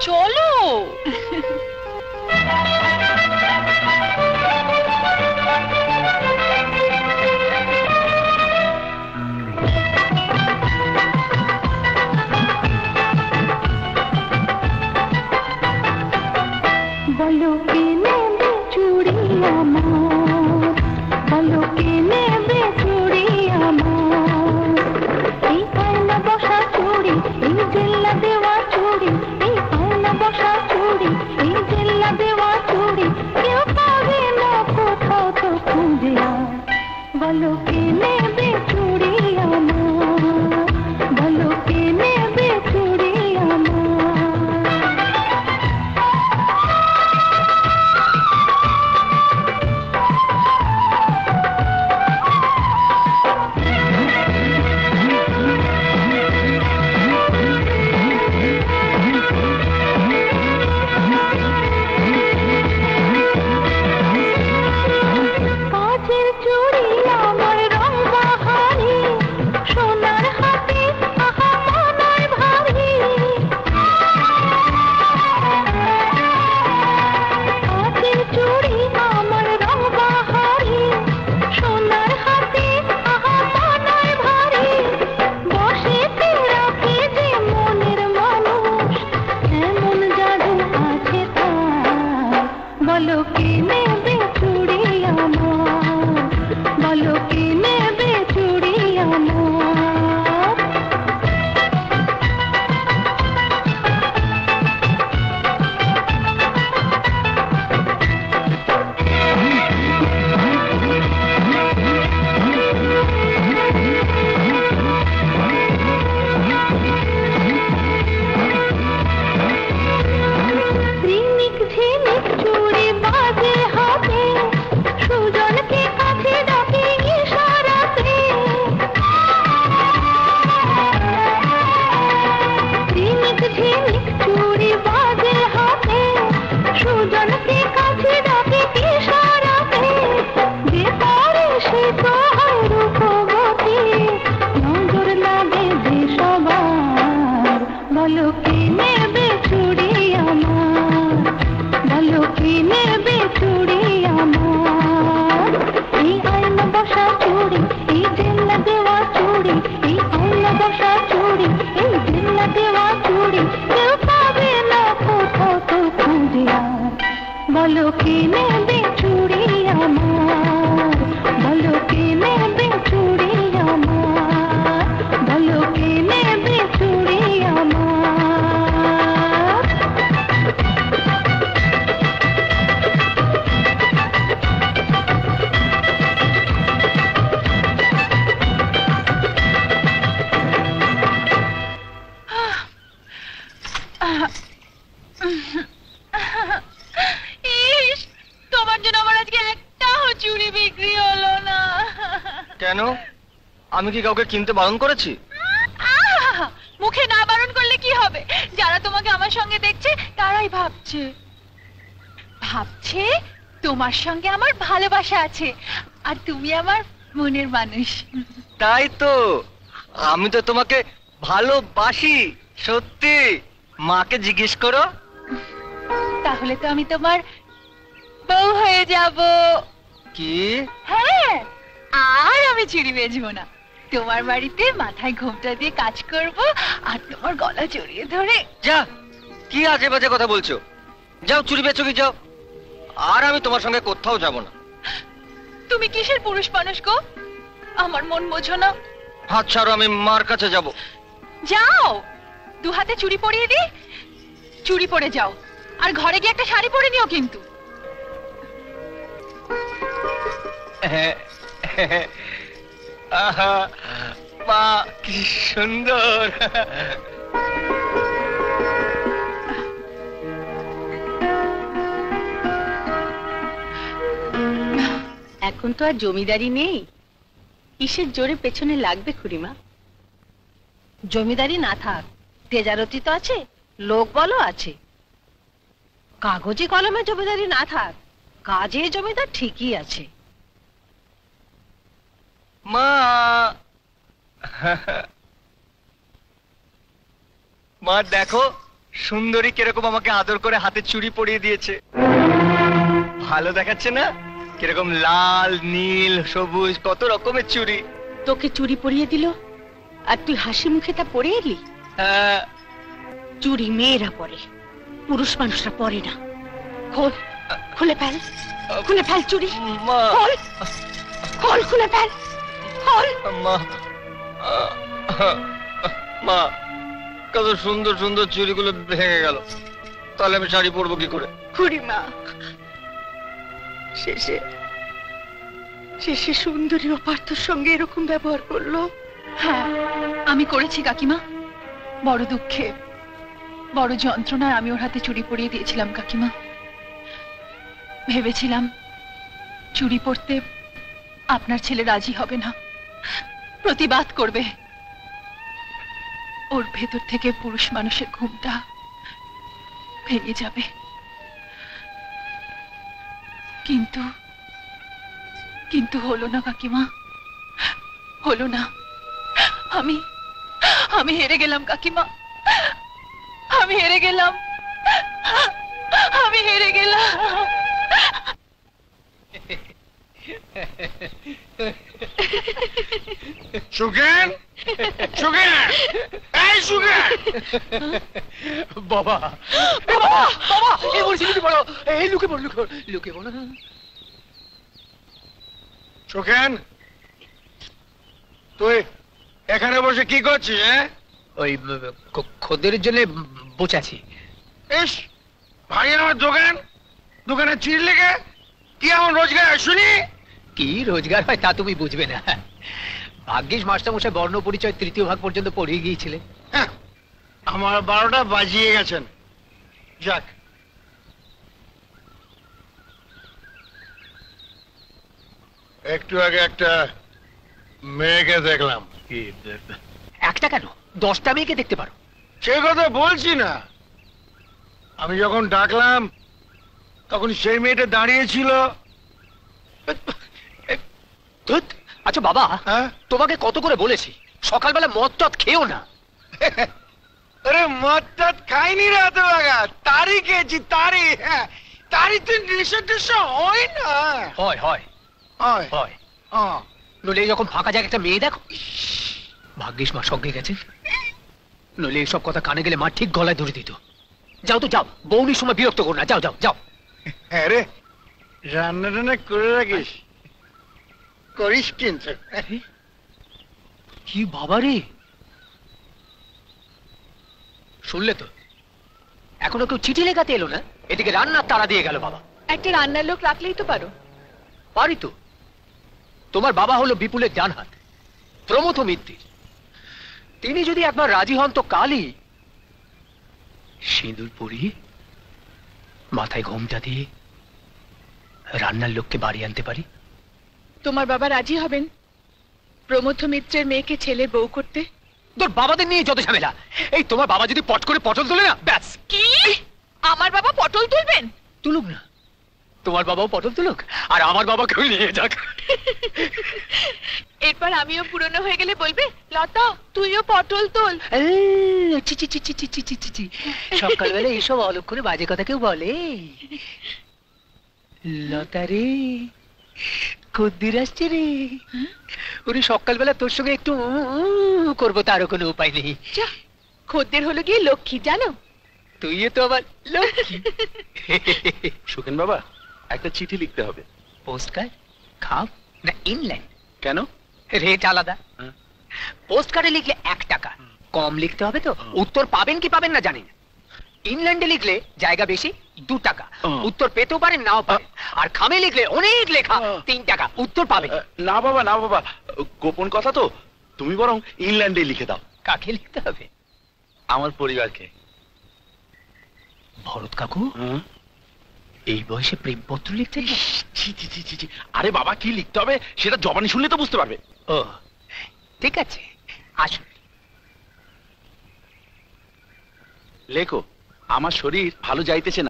চলো। বলো কে নেবে চুড়ি আমার, বলো কে নেবে চুড়ি আমার, এই আয়না বসা চুড়ি, এই জেল্লা দেওয়া চুড়ি, এই আয়না বসা চুড়ি, এই জেল্লা দেওয়া চুড়ি, কেউ পাবে না কোথাও তো খুঁজে। বলো কে নেবে চুড়ি আমার, বলো কে নেবে চুড়ি আমার। বলো কে নেবে চুড়ি আমার, বলো কে নেবে চুড়ি আমার। ঝিনিক ঝিনিক চুড়ি বাজে হাতে, সুজনকে কাছে ডাকে ইশারাতে। ঝিনিক ঝিনিক চুড়ি বাজে হাতে, সুজনকে কাছে ডাকে ইশারাতে। যে পারে সে তো হয় রূপবতী, নজর লাগে যে সবার। বলো কে নেবে চুড়ি আমার, বলো কে নেবে চুড়ি আমার, এই আয়না বসা চুড়ি, এই জেল্লা দেওয়া চুড়ি, এই আয়না বসা চুড়ি, এই জেল্লা দেওয়া চুড়ি, কেউ পাবে না কোথাও তো খুঁজে। বলো কে নেবে চুড়ি আমার, বলো কে নেবে চুড়ি আমার, বলো কে নেবে চুড়ি আমার। ইস, তোমার জন্য আমার আজকে একটাও চুড়ি বিক্রি হলো না। কেন? আমি কি কাউকে কিনতে বারণ করেছি? মুখে না বারণ করলে কি হবে? যারা তোমাকে আমার সঙ্গে দেখছে তারাই ভাবছে ভাবছে তোমার সঙ্গে আমার ভালোবাসা আছে, আর তুমি আমার মনের মানুষ। তাই তো, আমি তো তোমাকে ভালোবাসি সত্যি। মাকে জিজ্ঞেস করো। তাহলে তো আমি তোমার বউ হয়ে যাব। কি? হ্যাঁ, আর আমি চুড়ি বেচবো না, তোমার বাড়িতে মাথায় ঘোমটা দিয়ে কাজ করব, আর তোমার গলা জড়িয়ে ধরে। যা, কি আজে বাজে কথা বলছো? যাও চুরি বেচো কি যাও, আর আমি তোমার সঙ্গে কোথাও যাব না। তুমি কিসের পুরুষ মানুষ গো? আমার মন বোঝো না। হাত ছাড়ো, আমি মার কাছে যাব। যাও, দু হাতে চুড়ি পরিয়ে দি, চুড়ি পরে যাও, আর ঘরে গিয়ে একটা শাড়ি পরে নিও কিন্তু। আহা, মা কি সুন্দর। এখন তো আর জমিদারি নেই, কিসের জোরে পেছনে লাগবে খুড়িমা? জমিদারি না থাক, তেজারতি তো আছে, লোক বলো আছে। কাগজে কলমে জমিদারি না থাক, কাজে জমিদার ঠিকই আছে। মা, মা দেখো সুন্দরী কিরকম আমাকে আদর করে হাতে চুড়ি পরিয়ে দিয়েছে, ভালো দেখাচ্ছে না? কিরকম লাল, নীল, সবুজ, কত রকমের চুড়ি। তোকে চুরি পরিয়ে দিল আর তুই হাসি মুখে তা পরে এলি? হ্যাঁ, চুরি মেয়েরা পরে, পুরুষ মানুষরা পরে না। খোল, খুলে ফেল, খুলে ফেল চুরি। মা, খোল, খোল, খুলে ফেল, খোল। মা, মা, কত সুন্দর সুন্দর চুড়িগুলো ভেঙে গেল, তাহলে আমি শাড়ি পরবো কি করে? খুড়িমা, শেষে শেষে সুন্দরী অপার্থর সঙ্গে এরকম ব্যবহার করলো। হ্যাঁ, আমি করেছি কাকিমা। বড় দুঃখে, বড় যন্ত্রণায় আমি ওর হাতে চুড়ি পরিয়ে দিয়েছিলাম কাকিমা। ভেবেছিলাম চুড়ি পরতে আপনার ছেলে রাজি হবে না, প্রতিবাদ করবে। ওর ভেতর থেকে পুরুষ মানুষের ঘুমটা ভেঙে যাবে। কিন্তু কিন্তু হলো না কাকিমা, হলো না। আমি হেরে গেলাম কাকিমা, আমি হেরে গেলাম, আমি হেরে গেলাম। সুখেন, সুখেন, এই সুখেন! বাবা বাবা বাবা, এই বলছি লুকে পড়ো, এই লুকে পড়ো, লুকে পড়ো। সুখেন, তুই এখানে বসে কি করছিস? ওই খদ্দের জন্য বসাছি। ইস, ভাই আমার দোকান, দোকানে চিড় লেগে কি এমন রোজগার শুনি? কি রোজগার হয় তা তুমি বুঝবে না। ভাগ্যিস মাস্টারমশাই বর্ণ পরিচয় 3য় ভাগ পর্যন্ত পড়িয়ে গিয়েছিলেন। হ্যাঁ, আমার 12টা বাজিয়ে গেছেন। যাক, একটু আগে একটা মেয়েকে দেখলাম। একটা কেন, 10টা মেয়েকে দেখতে পারো। সে কথা বলছি না, আমি যখন ডাকলাম তখন সেই মেয়েটা দাঁড়িয়ে ছিল। ধুৎ, আচ্ছা বাবা, হ্যাঁ? তোমাকে কত করে বলেছি সকালবেলা মদ টদ খেও না। আরে মদ টদ খাইনি রে এত লাগা, তারি খেয়েছি, তারি। হ্যাঁ, তারি তো নেশা টেশা হয় না। হয় হয় হয়, হয়, হ্যাঁ। নইলে যখন ফাঁকা জায়গা একটা মেয়ে দেখো। ভাগ্যিস মা সঙ্গে গেছে, নইলে এইসব কথা কানে গেলে মা ঠিক গলায় ধরে দিত। যাও তো যাও, বৌনির সময় বিরক্ত করো না, যাও যাও যাও। হ্যাঁ রে, রান্না টান্না করে রাখিস, করিস কিন্তু। কি বাবা রে, শুনলে তো, এখনো কেউ চিঠি লেখাতে এলো না, এদিকে রান্নার তাড়া দিয়ে গেল বাবা। একটা রান্নার লোক রাখলেই তো পারো। পারি তো, তোমার বাবা হলো বিপুলের ডান হাত, প্রমথ মিত্তির। তিনি যদি একবার রাজি হন তো কালই সিঁদুর পরিয়ে মাথায় ঘোমটা দিয়ে রান্নার লোককে বাড়ি আনতে পারি। তোমার বাবা রাজি হবেন প্রমথ মিত্রের মেয়েকে ছেলের বউ করতে? তোর বাবাদের নিয়ে যত ঝামেলা। এই তোমার বাবা যদি পট করে পটল তোলে না, ব্যাস। কি? আমার বাবা পটল তুলবেন? তুলুক না, তোমার বাবাও পটল তুলুক, আর আমার বাবাকেও নিয়ে যাক। এরপর আমিও পুরনো হয়ে গেলে বলবে, লতা তুইও পটল তোল। সকালবেলা এইসব অলক করে বাজে কথা কেউ বলে? লতা রে, খদ্দের আসছে রে। ওরে সকালবেলা তোর সঙ্গে একটু করবো, তারও কোনো উপায় নেই। খদ্দের হলো গিয়ে লক্ষ্মী, জানো? তুইও তো আবার লক্ষ্মী। সুখেন বাবা, একটা চিঠি লিখতে হবে। পোস্ট কার্ড, খাপ না ইনল্যান্ড? কেন? রেট আলাদা। পোস্ট কার্ডে লিখলে 1 টাকা কম লিখতে হবে তো, উত্তর পাবেন কি পাবেন না জানি না। ইনল্যান্ডে লিখলে জায়গা বেশি, 2 টাকা, উত্তর পেতেও পারেন নাও পারেন। আর খামে লিখলে অনেক লেখা, 3 টাকা, উত্তর পাবেন। না বাবা, না বাবা, গোপন কথা তো, তুমি বরং ইংল্যান্ডে লিখে দাও। কাকে লিখতে হবে? আমার পরিবারকে। ভরত কাকু এই বয়সে প্রেমপত্র লিখতে? ছি ছি ছি ছি ছি। আরে বাবা, কি লিখতে হবে সেটা জবানি শুনলে তো বুঝতে পারবে। ও ঠিক আছে, আসুন। লেখো, আমার শরীর ভালো যাইতেছে না।